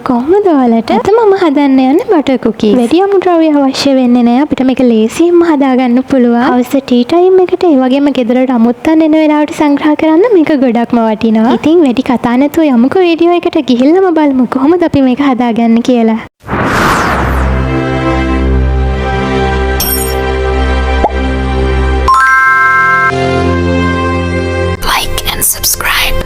කොහොමද ඔයාලට? අද මම හදන්න යන්නේ බටර් කුකීස්. වැඩි අමුද්‍රව්‍ය අවශ්‍ය වෙන්නේ නැහැ. අපිට මේක ලේසියෙන්ම හදාගන්න පුළුවන්. හවස ටී ටයිම් එකට ඒ වගේම ගෙදරට අමුත්තන් එන වෙලාවට සංග්‍රහ කරන්න මේක ගොඩක්ම වටිනවා. ඉතින් වැඩි කතා නැතුව යමුකෝ වීඩියෝ එකට ගිහිල්ලාම බලමු කොහොමද අපි මේක හදාගන්නේ කියලා. Subscribe.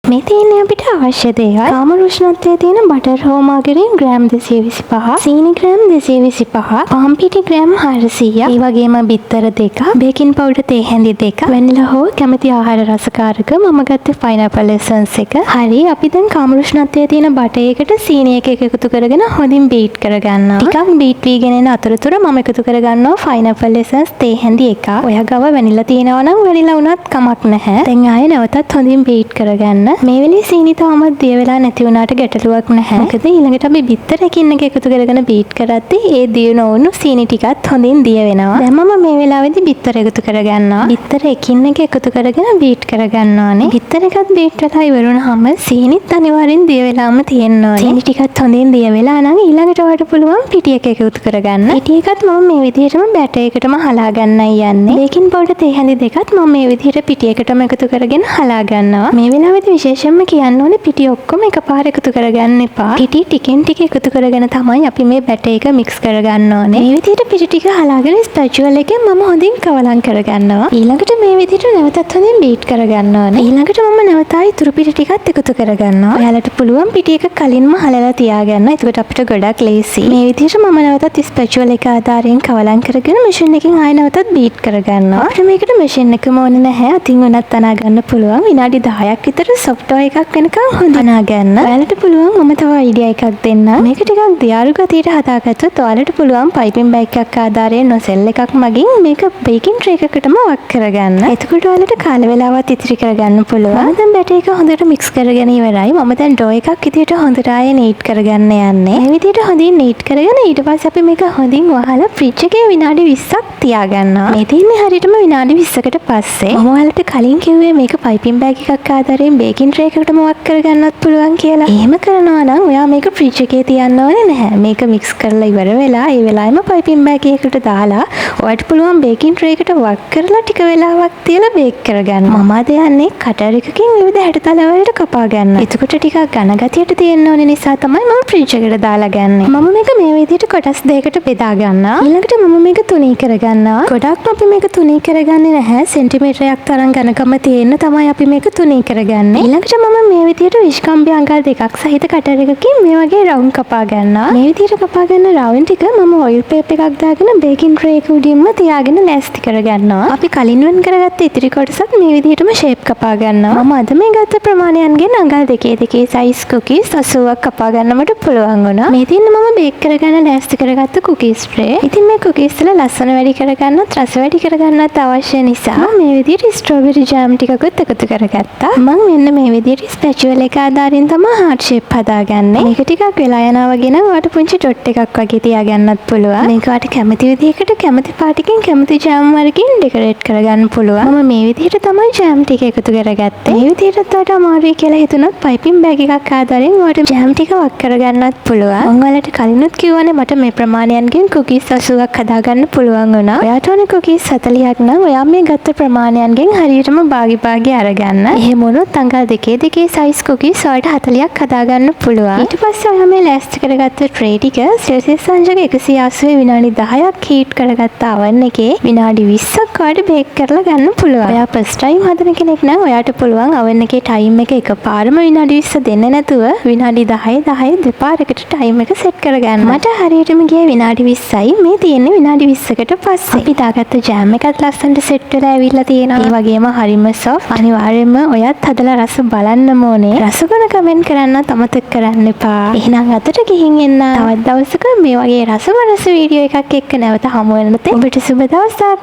මේ තියෙන්නේ අපිට අවශ්‍ය දේවල්. කාම උෂ්ණත්වයේ තියෙන බටර් හෝ මාගරීන් ග්‍රෑම් 225, සීනි ග්‍රෑම් 225, පාන් පිටි ග්‍රෑම් 400, ඒ වගේම බිත්තර 2, බේකින් පවුඩර් තේ හැඳි 2, වැනිලා හෝ කැමති ආහාර රසකාරක මම ගත්තේ පයිනැපල් එසන්ස් එක. හරි, අපි දැන් කාම උෂ්ණත්වයේ තියෙන බටර් එකට සීනි එක එකතු කරගෙන හොඳින් බීට් කරගන්නවා. ටිකක් බීට් වීගෙන එන අතරතුර මම එකතු කරගන්නවා පයිනැපල් එසන්ස් තේ හැඳි 1. ඔයා ගාව වැනිලා තියෙනවා නම් වැනිලා වුණත් කමක් නැහැ. දැන් ආයෙ නැවතත් හොඳින් බීට් කරගන්න. මේ වෙලේ සීනි තාමත් දිය වෙලා නැති වුණාට ගැටලුවක් නැහැ. මොකද ඊළඟට අපි බිත්තරකින් එක එකතු කරගෙන බීට් කරද්දී ඒ දිය නොවුණු සීනි ටිකත් හොඳින් දිය වෙනවා. දැන් මම මේ වෙලාවේදී බිත්තර එකතු කරගන්නවා. බිත්තර එකින් එක එකතු කරගෙන බීට් කරගන්නවානේ. බිත්තර එකත් බීට් වෙලා ඉවරුනහම සීනිත් අනිවාර්යෙන් දිය වෙලාම තියෙන්න ඕනේ. සීනි ටිකත් හොඳින් දිය වෙලා නම් ඊළඟට ඔයාලට පුළුවන් පිටි එක එකතු කරගන්න. පිටි එකත් මම මේ විදිහටම බැටර් එකටම හලා ගන්නයි යන්නේ. බේකින් පවුඩර් තේ හැඳි දෙකත් මම මේ විදිහට පිටි එකටම එකතු කරගෙන හලා ගන්නවා. මේ වෙලාවේදී විශේෂයෙන්ම කියන්න ඕනේ පිටි ඔක්කොම එකපාර එකතු කරගන්න එපා. පිටි ටිකෙන් ටික එකතු කරගෙන තමයි අපි මේ බැටර් එක මික්ස් කරගන්න ඕනේ. මේ විදිහට පිටි ටික හලාගෙන ස්පැචුවල් එකෙන් මම හොඳින් කවලම් කරගන්නවා. ඊළඟට මේ විදිහට නැවතත් හොඳින් බීට් කරගන්න ඕනේ. ඊළඟට මම නැවතයි ඉතුරු පිටි ටිකත් එකතු කරගන්නවා. ඔයාලට පුළුවන් පිටි එක කලින්ම හලලා තියාගන්න. එතකොට අපිට ගොඩක් ලේසි. මේ විදිහට මම නැවතත් ස්පැචුවල් එක ආධාරයෙන් කවලම් කරගෙන මැෂින් එකෙන් ආයෙ නැවතත් බීට් කරගන්නවා. අපිට මේකට මැෂින් එකම ඕනේ නැහැ. අතින් උනත් අනා ගන්න පුළුවන්. විනාඩි 10ක් විතර සොෆ්ට් එකක් වෙනකන් හොඳ අනා ගන්න. ඔයාලට පුළුවන් මම තව අයිඩියා එකක් දෙන්න. මේක ටිකක් දියාරු ගතියට හදාගත්තොත් ඔයාලට පුළුවන් පයිපින් බෑග් එකක් ආධාරයෙන් නොසෙල් එකක් මගින් මේක බේකින් ට්‍රේ එකකටම වක් කරගන්න. එතකොට ඔයාලට කාල වේලාවත් ඉතිරි කරගන්න පුළුවන්. මම දැන් බැටර් එක හොඳට මික්ස් කරගෙන ඉවරයි. මම දැන් ඩෝ එකක් විදියට හොඳට ආයේ නීට් කරගන්න යන්නේ. මේ විදියට හොඳින් නීට් කරගෙන ඊට පස්සේ අපි මේක හොඳින් වහලා ෆ්‍රිජ් එකේ විනාඩි 20ක් තියාගන්නවා. මේ තින්නේ හරියටම විනාඩි 20කට පස්සේ. මම ඔයාලට කලින් කිව්වේ මේක පයිපින් බෑග් එකක් ආධාරයෙන් බේකින් ට්‍රේ එකකටම වක් කරගන්නත් පුළුවන් කියලා. එහෙම කරනවා නම් ඔයා මේක ෆ්‍රිජ් එකේ තියන්න ඕනේ නැහැ. මේක මික්ස් කරලා ඉවර වෙලා ඒ වෙලාවෙම පයිපින් බෑග් එකකට දාලා ඔයාලට පුළුවන් බේකින් ට්‍රේ එකට වක් කරලා ටික වෙලාවක් තියලා බේක් කරගන්න. මම අද යන්නේ කටර් එකකින් විවිධ හැඩතල වලට කපා ගන්න. එතකොට ටිකක් ඝන ගතියට තියෙන්න ඕනේ නිසා තමයි මම ෆ්‍රිජ් එකට දාලා ගන්නේ. මම මේක මේ විදිහට කොටස් දෙකකට බෙදා ගන්නවා. ඊළඟට මම මේක තුනී කරගන්නවා. ගොඩක් අපි මේක තුනී කරගන්නේ නැහැ. සෙන්ටිමීටරයක් තරම් ඝනකම තියෙන්න තමයි අපි මේක තුනී කරගන්නේ. ඊළඟට මම මේ විදිහට විශ්කම්බි අඟල් දෙකක් සහිත කටර් එකකින් මේ වගේ රවුන්ඩ් කපා ගන්නවා. මේ විදිහට කපා ගන්න රවුන්ඩ් ටික මම ඔයිල් පේපර් එකක් දාගෙන බේකින් ට්‍රේ එක උඩින්ම තියාගෙන ලෑස්ති කරගන්නවා. අපි කලින් වෙන් කරගත්ත ඉතිරි කොටසත් මේ විදිහටම ෂේප් කපා ගන්නවා. මම අද මේ ගත්ත ප්‍රමාණයන්ගෙන් අඟල් දෙකේ සයිස් කුකීස් 80ක් කපා ගන්න මට පුළුවන් වුණා. මේ තින්න මම බේක් කරගන්න ලෑස්ති කරගත්ත කුකීස් ට්‍රේ. ඉතින් මේ කුකීස් වල ලස්සන වැඩි කරගන්නත් රස වැඩි කරගන්නත් අවශ්‍ය නිසා මේ විදිහට ස්ට්‍රෝබෙරි ජෑම් ටිකකුත් එකතු කරගත්තා. මම මෙන්න මේ විදිහට ස්පැචුවල් එක ආධාරයෙන් තමයි හાર્ට් ෂේප් හදාගන්නේ. මේක ටිකක් වෙලා යනවා වගේ නම් ඔයාලට පුංචි ඩොට් එකක් වගේ තියාගන්නත් පුළුවන්. මේක ඔයාලට කැමති විදිහකට කැමති පාටකින් කැමති ජෑම් වර්ගකින් ඩෙකොරේට් කරගන්න පුළුවන්. මම මේ විදිහට තමයි ජෑම් ටික එකතු කරගත්තේ. මේ විදිහට ඔයාලට අමාරුයි කියලා හිතුණොත් පයිපින් බෑග් එකක් ආධාරයෙන් ඔයාලට ජෑම් ටික වක් කරගන්නත් පුළුවන්. මම ඔයාලට කලිනුත් කිව්වනේ මට මේ ප්‍රමාණයන්ගෙන් කුකීස් 80ක් හදාගන්න පුළුවන් වුණා. ඔයාට ඕනේ කුකීස් 40ක් නම් ඔයා මේ ගත්ත ප්‍රමාණයන්ගෙන් හරියටම භාගි අරගන්න. එහෙම වුණොත් අඟල් දෙකේ සයිස් කුකීස් ඔයාලට 40ක් හදාගන්න පුළුවන්. ඊට පස්සේ ඔයා මේ ලෑස්ති කරගත්ත ට්‍රේ ටික සෙල්සියස් අංශක 180 විනාඩි 10ක් හීට් කරගත්ත oven එකේ විනාඩි 20ක් ඔයාලට බේක් කරලා ගන්න පුළුවන්. ඔයා ෆස්ට් ටයිම් හදන කෙනෙක් නම් ඔයාට පුළුවන් oven එකේ ටයිම් එක එකපාරම විනාඩි 20 දෙන්න නැතුව විනාඩි 10 දෙපාරකට ටයිම් එක සෙට් කරගන්න. මට හරියටම ගියේ විනාඩි 20යි. මේ තියෙන්නේ විනාඩි 20කට පස්සේ. අපි දාගත්ත ජෑම් එකත් ලස්සනට සෙට් වෙලා ඇවිල්ලා තියෙනවා. ඒ වගේම හරිම සොෆ්ට්. අනිවාර්යයෙන්ම ඔයත් හදලා රස බලන්න ඕනේ. රස ගුණ කමෙන්ට් කරන්නත් අමතක කරන්න එපා. එහෙනම් අතට ගිහින් එන්න. තවත් දවසක මේ වගේ රස වීඩියෝ එකක් එක්ක නැවත හමු වෙනකොට ඔබට සුබ දවසක්.